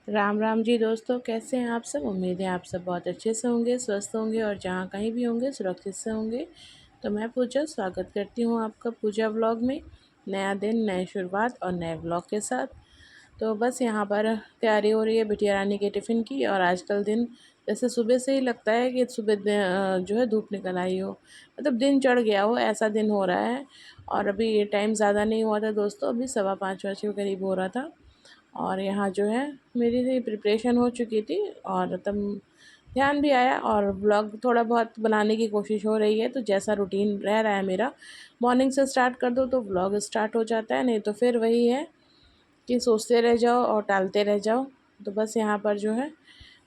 राम राम जी दोस्तों, कैसे हैं आप सब। उम्मीद है आप सब बहुत अच्छे से होंगे, स्वस्थ होंगे और जहाँ कहीं भी होंगे सुरक्षित से होंगे। तो मैं पूजा स्वागत करती हूँ आपका पूजा व्लॉग में। नया दिन, नई शुरुआत और नए व्लॉग के साथ। तो बस यहाँ पर तैयारी हो रही है बिटिया रानी के टिफ़िन की। और आजकल दिन जैसे सुबह से ही लगता है कि सुबह जो है धूप निकल आई हो, मतलब दिन चढ़ गया हो, ऐसा दिन हो रहा है। और अभी ये टाइम ज़्यादा नहीं हुआ था दोस्तों, अभी 5:15 बजे के करीब हो रहा था। और यहाँ जो है मेरी प्रिपरेशन हो चुकी थी और तब ध्यान भी आया और व्लॉग थोड़ा बहुत बनाने की कोशिश हो रही है। तो जैसा रूटीन रह रहा है मेरा, मॉर्निंग से स्टार्ट कर दो तो व्लॉग स्टार्ट हो जाता है, नहीं तो फिर वही है कि सोचते रह जाओ और टालते रह जाओ। तो बस यहाँ पर जो है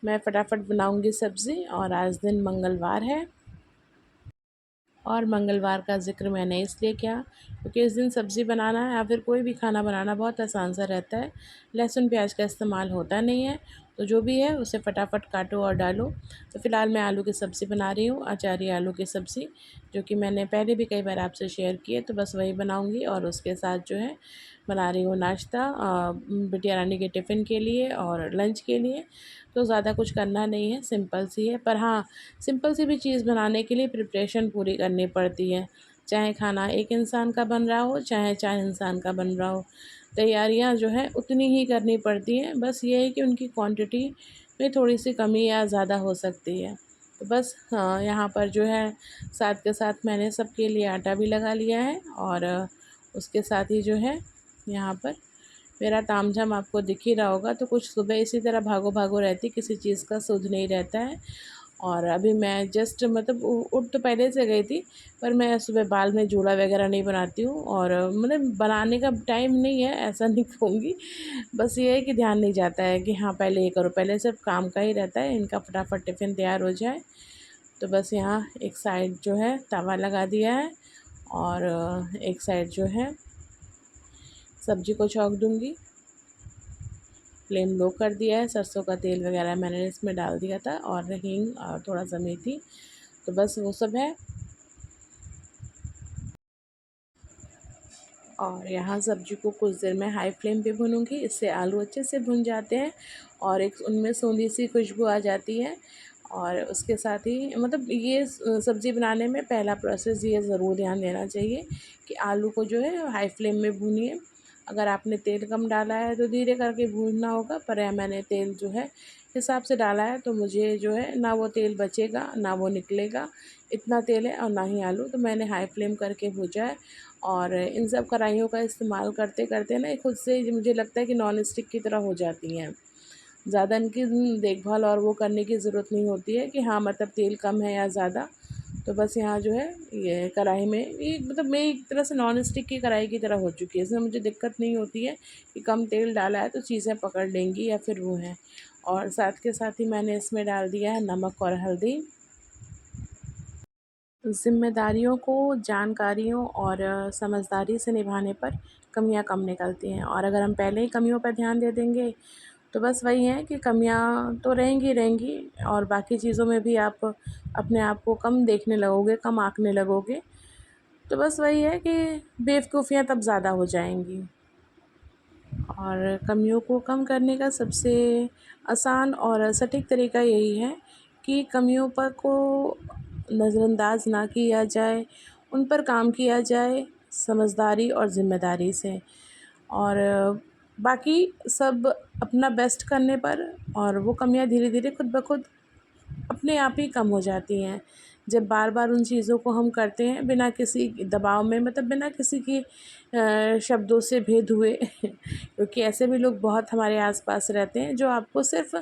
मैं फटाफट बनाऊँगी सब्ज़ी। और आज दिन मंगलवार है और मंगलवार का ज़िक्र मैंने इसलिए किया क्योंकि इस दिन सब्ज़ी बनाना या फिर कोई भी खाना बनाना बहुत आसान सा रहता है। लहसुन प्याज का इस्तेमाल होता नहीं है, तो जो भी है उसे फटाफट काटो और डालो। तो फ़िलहाल मैं आलू की सब्ज़ी बना रही हूँ, अचारी आलू की सब्ज़ी, जो कि मैंने पहले भी कई बार आपसे शेयर की है। तो बस वही बनाऊँगी और उसके साथ जो है बना रही हूँ नाश्ता बिटिया रानी के टिफ़िन के लिए और लंच के लिए। तो ज़्यादा कुछ करना नहीं है, सिंपल सी है। पर हाँ, सिंपल सी भी चीज़ बनाने के लिए प्रिपरेशन पूरी करनी पड़ती है। चाहे खाना एक इंसान का बन रहा हो, चाहे 4 इंसान का बन रहा हो, तैयारियाँ जो है उतनी ही करनी पड़ती हैं। बस ये है कि उनकी क्वांटिटी में थोड़ी-सी कमी या ज़्यादा हो सकती है। तो बस हाँ, यहाँ पर जो है साथ के साथ मैंने सबके लिए आटा भी लगा लिया है। और उसके साथ ही जो है यहाँ पर मेरा तामझाम आपको दिख ही रहा होगा। तो कुछ सुबह इसी तरह भागो-भागो रहती, किसी चीज़ का सुध नहीं रहता है। और अभी मैं जस्ट मतलब उठ तो पहले से गई थी, पर मैं सुबह बाल में जूड़ा वगैरह नहीं बनाती हूँ और मतलब बनाने का टाइम नहीं है, ऐसा नहीं कहूँगी। बस ये है कि ध्यान नहीं जाता है कि हाँ पहले ये करो, पहले सिर्फ काम का ही रहता है, इनका फटाफट टिफ़िन तैयार हो जाए। तो बस यहाँ एक साइड जो है तवा लगा दिया है और एक साइड जो है सब्ज़ी को छौंक दूँगी। फ्लेम लो कर दिया है, सरसों का तेल वगैरह मैंने इसमें डाल दिया था और हींग और थोड़ा-सा मेथी। तो बस वो सब है। और यहाँ सब्ज़ी को कुछ देर में हाई फ्लेम पे भूनूँगी, इससे आलू अच्छे से भुन जाते हैं और एक उनमें सोंधी सी खुशबू आ जाती है। और उसके साथ ही मतलब ये सब्ज़ी बनाने में पहला प्रोसेस ये ज़रूर ध्यान देना चाहिए कि आलू को जो है हाई फ्लेम में भूनिए। अगर आपने तेल कम डाला है तो धीरे करके भूनना होगा, पर मैंने तेल जो है हिसाब से डाला है, तो मुझे जो है ना वो तेल बचेगा ना वो निकलेगा, इतना तेल है। और ना ही आलू, तो मैंने हाई फ्लेम करके भूजा है। और इन सब कढ़ाइयों का इस्तेमाल करते करते ना ये खुद से ही मुझे लगता है कि नॉन स्टिक की तरह हो जाती हैं। ज़्यादा इनकी देखभाल और वो करने की ज़रूरत नहीं होती है कि हाँ मतलब तेल कम है या ज़्यादा। तो बस यहाँ जो है ये कढ़ाई में ये मतलब मैं एक तरह से नॉन स्टिक की कढ़ाई की तरह हो चुकी है, इसमें मुझे दिक्कत नहीं होती है कि कम तेल डाला है तो चीज़ें पकड़ लेंगी या फिर वो है। और साथ के साथ ही मैंने इसमें डाल दिया है नमक और हल्दी। ज़िम्मेदारियों को जानकारियों और समझदारी से निभाने पर कमियां कम निकलती हैं। और अगर हम पहले ही कमियों पर ध्यान दे देंगे तो बस वही है कि कमियां तो रहेंगी रहेंगी और बाकी चीज़ों में भी आप अपने आप को कम देखने लगोगे, कम आंकने लगोगे। तो बस वही है कि बेवकूफ़ियाँ तब ज़्यादा हो जाएंगी। और कमियों को कम करने का सबसे आसान और सटीक तरीका यही है कि कमियों पर को नज़रअंदाज ना किया जाए, उन पर काम किया जाए समझदारी और ज़िम्मेदारी से। और बाकी सब अपना बेस्ट करने पर और वो कमियां धीरे धीरे खुद ब खुद अपने आप ही कम हो जाती हैं। जब बार बार उन चीज़ों को हम करते हैं बिना किसी दबाव में, मतलब बिना किसी की शब्दों से भेद हुए क्योंकि ऐसे भी लोग बहुत हमारे आसपास रहते हैं जो आपको सिर्फ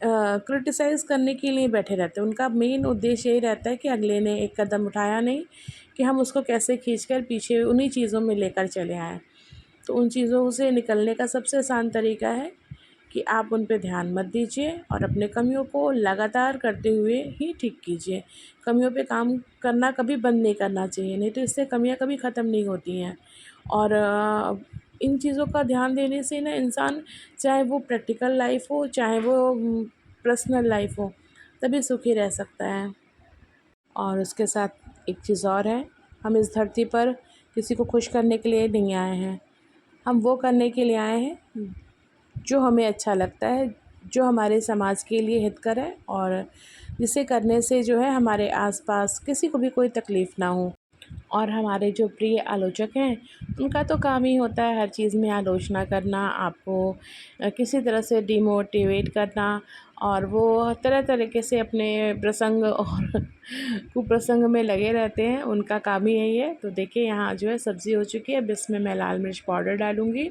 क्रिटिसाइज़ करने के लिए बैठे रहते हैं। उनका मेन उद्देश्य यही रहता है कि अगले ने एक कदम उठाया नहीं, कि हम उसको कैसे खींचकर पीछे उन्हीं चीज़ों में लेकर चले आएँ। तो उन चीज़ों से निकलने का सबसे आसान तरीका है कि आप उन पे ध्यान मत दीजिए और अपने कमियों को लगातार करते हुए ही ठीक कीजिए। कमियों पे काम करना कभी बंद नहीं करना चाहिए, नहीं तो इससे कमियां कभी ख़त्म नहीं होती हैं। और इन चीज़ों का ध्यान देने से ना इंसान, चाहे वो प्रैक्टिकल लाइफ हो चाहे वो पर्सनल लाइफ हो, तभी सुखी रह सकता है। और उसके साथ एक चीज़ और है, हम इस धरती पर किसी को खुश करने के लिए नहीं आए हैं, हम वो करने के लिए आए हैं जो हमें अच्छा लगता है, जो हमारे समाज के लिए हितकर है और जिसे करने से जो है हमारे आसपास किसी को भी कोई तकलीफ़ ना हो। और हमारे जो प्रिय आलोचक हैं, उनका तो काम ही होता है हर चीज़ में आलोचना करना, आपको किसी तरह से डिमोटिवेट करना, और वो तरह तरीके से अपने प्रसंग और कुप्रसंग में लगे रहते हैं, उनका काम ही यही है। तो देखिए यहाँ जो है सब्ज़ी हो चुकी है, अब इसमें मैं लाल मिर्च पाउडर डालूँगी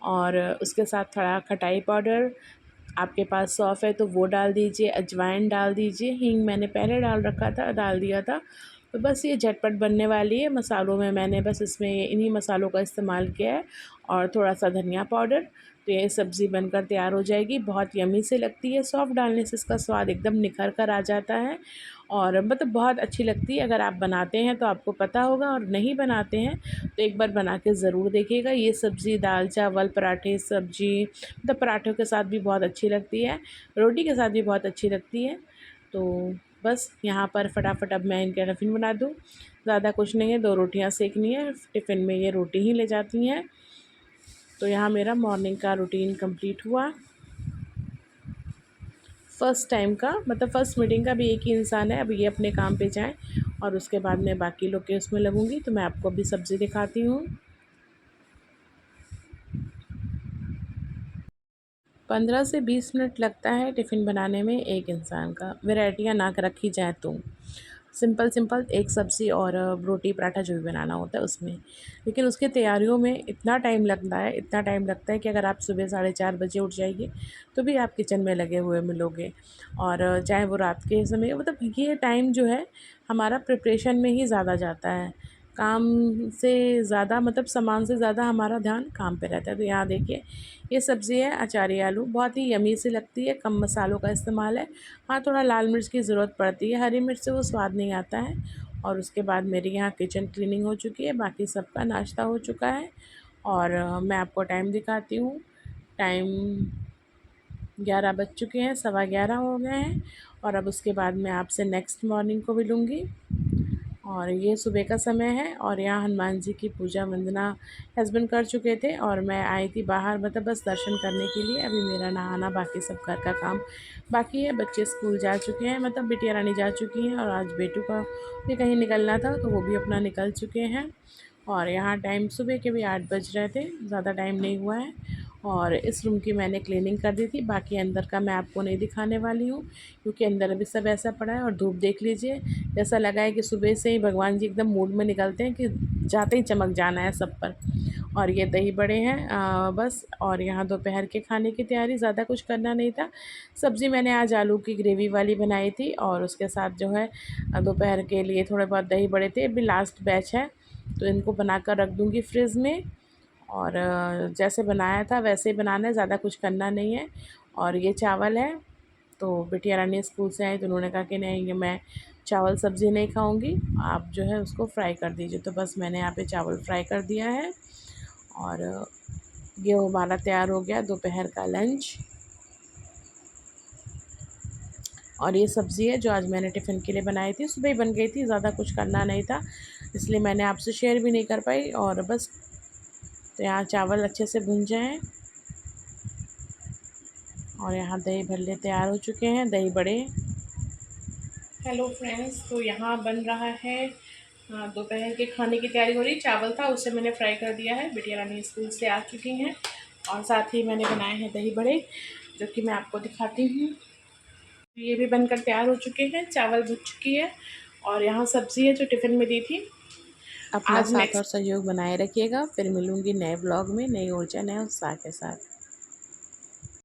और उसके साथ थोड़ा खटाई पाउडर, आपके पास सौंफ है तो वो डाल दीजिए, अजवाइन डाल दीजिए, हींग मैंने पहले डाल दिया था। तो बस ये झटपट बनने वाली है। मसालों में मैंने बस इसमें इन्हीं मसालों का इस्तेमाल किया है और थोड़ा-सा धनिया पाउडर। तो ये सब्ज़ी बनकर तैयार हो जाएगी, बहुत यम्मी से लगती है, सौंफ डालने से इसका स्वाद एकदम निखर कर आ जाता है और मतलब बहुत अच्छी लगती है। अगर आप बनाते हैं तो आपको पता होगा, और नहीं बनाते हैं तो एक बार बना के ज़रूर देखिएगा। ये सब्ज़ी दाल, चावल, पराठे, सब्ज़ी मतलब पराठों के साथ भी बहुत अच्छी लगती है, रोटी के साथ भी बहुत अच्छी लगती है। तो बस यहाँ पर फटाफट अब मैं इनका टिफ़िन बना दूँ। ज़्यादा कुछ नहीं है, 2 रोटियाँ सेकनी है, टिफ़िन में ये रोटी ही ले जाती हैं। तो यहाँ मेरा मॉर्निंग का रूटीन कंप्लीट हुआ। फ़र्स्ट टाइम का मतलब फ़र्स्ट मीटिंग का भी एक ही इंसान है। अब ये अपने काम पे जाएँ और उसके बाद मैं बाकी लोग के उसमें लगूँगी। तो मैं आपको अभी सब्ज़ी दिखाती हूँ। 15 से 20 मिनट लगता है टिफ़िन बनाने में एक इंसान का, वैराइटियाँ ना रखी जाएँ तो। सिंपल एक सब्ज़ी और रोटी पराठा जो भी बनाना होता है उसमें। लेकिन उसकी तैयारियों में इतना टाइम लगता है कि अगर आप सुबह 4:30 बजे उठ जाइए, तो भी आप किचन में लगे हुए मिलोगे। और चाहे वो रात के समय, मतलब ये टाइम जो है हमारा प्रिपरेशन में ही ज़्यादा जाता है। काम से ज़्यादा मतलब सामान से ज़्यादा हमारा ध्यान काम पे रहता है। तो यहाँ देखिए ये सब्ज़ी है अचारी आलू, बहुत ही यम्मी सी लगती है, कम मसालों का इस्तेमाल है। हाँ, थोड़ा लाल मिर्च की ज़रूरत पड़ती है, हरी मिर्च से वो स्वाद नहीं आता है। और उसके बाद मेरी यहाँ किचन क्लीनिंग हो चुकी है, बाकी सबका नाश्ता हो चुका है। और मैं आपको टाइम दिखाती हूँ। टाइम 11 बज चुके हैं, 11:15 हो गए हैं। और अब उसके बाद मैं आपसे नेक्स्ट मॉर्निंग को मिलूँगी। और ये सुबह का समय है और यहाँ हनुमान जी की पूजा वंदना हस्बैंड कर चुके थे और मैं आई थी बाहर, मतलब बस दर्शन करने के लिए। अभी मेरा नहाना बाकी सब घर का काम बाकी है। बच्चे स्कूल जा चुके हैं, मतलब बिटिया रानी जा चुकी हैं, और आज बेटू का भी कहीं निकलना था तो वो भी अपना निकल चुके हैं। और यहाँ टाइम सुबह के भी 8 बज रहे थे, ज़्यादा टाइम नहीं हुआ है। और इस रूम की मैंने क्लीनिंग कर दी थी, बाकी अंदर का मैं आपको नहीं दिखाने वाली हूँ क्योंकि अंदर अभी सब ऐसा पड़ा है। और धूप देख लीजिए, ऐसा लगा है कि सुबह से ही भगवान जी एकदम मूड में निकलते हैं कि जाते ही चमक जाना है सब पर। और ये दही बड़े हैं बस। और यहाँ दोपहर के खाने की तैयारी, ज़्यादा कुछ करना नहीं था। सब्ज़ी मैंने आज आलू की ग्रेवी वाली बनाई थी और उसके साथ जो है दोपहर के लिए थोड़े बहुत दही बड़े थे, अभी लास्ट बैच है तो इनको बनाकर रख दूँगी फ्रिज में। और जैसे बनाया था वैसे ही बनाना है, ज़्यादा कुछ करना नहीं है। और ये चावल है, तो बिटिया रानी स्कूल से आई तो उन्होंने कहा कि नहीं, ये मैं चावल सब्ज़ी नहीं खाऊंगी, आप जो है उसको फ्राई कर दीजिए। तो बस मैंने यहाँ पे चावल फ्राई कर दिया है। और ये हमारा तैयार हो गया दोपहर का लंच। और ये सब्ज़ी है जो आज मैंने टिफ़िन के लिए बनाई थी, सुबह ही बन गई थी, ज़्यादा कुछ करना नहीं था इसलिए मैंने आपसे शेयर भी नहीं कर पाई। और बस, तो यहाँ चावल अच्छे से भुन जाएँ। और यहाँ दही भल्ले तैयार हो चुके हैं, दही बड़े। हेलो फ्रेंड्स, तो यहाँ बन रहा है दोपहर के खाने की तैयारी हो रही। चावल था उसे मैंने फ्राई कर दिया है, बिटिया रानी स्कूल से आ चुकी हैं। और साथ ही मैंने बनाए हैं दही बड़े, जो कि मैं आपको दिखाती हूँ। ये भी बनकर तैयार हो चुके हैं, चावल भुन चुकी है। और यहाँ सब्ज़ी है जो टिफ़िन में दी थी। अपना आज साथ और नेक्स्ट सहयोग बनाए रखिएगा। फिर मिलूँगी नए ब्लॉग में, नई ऊर्जा, नए उत्साह के साथ।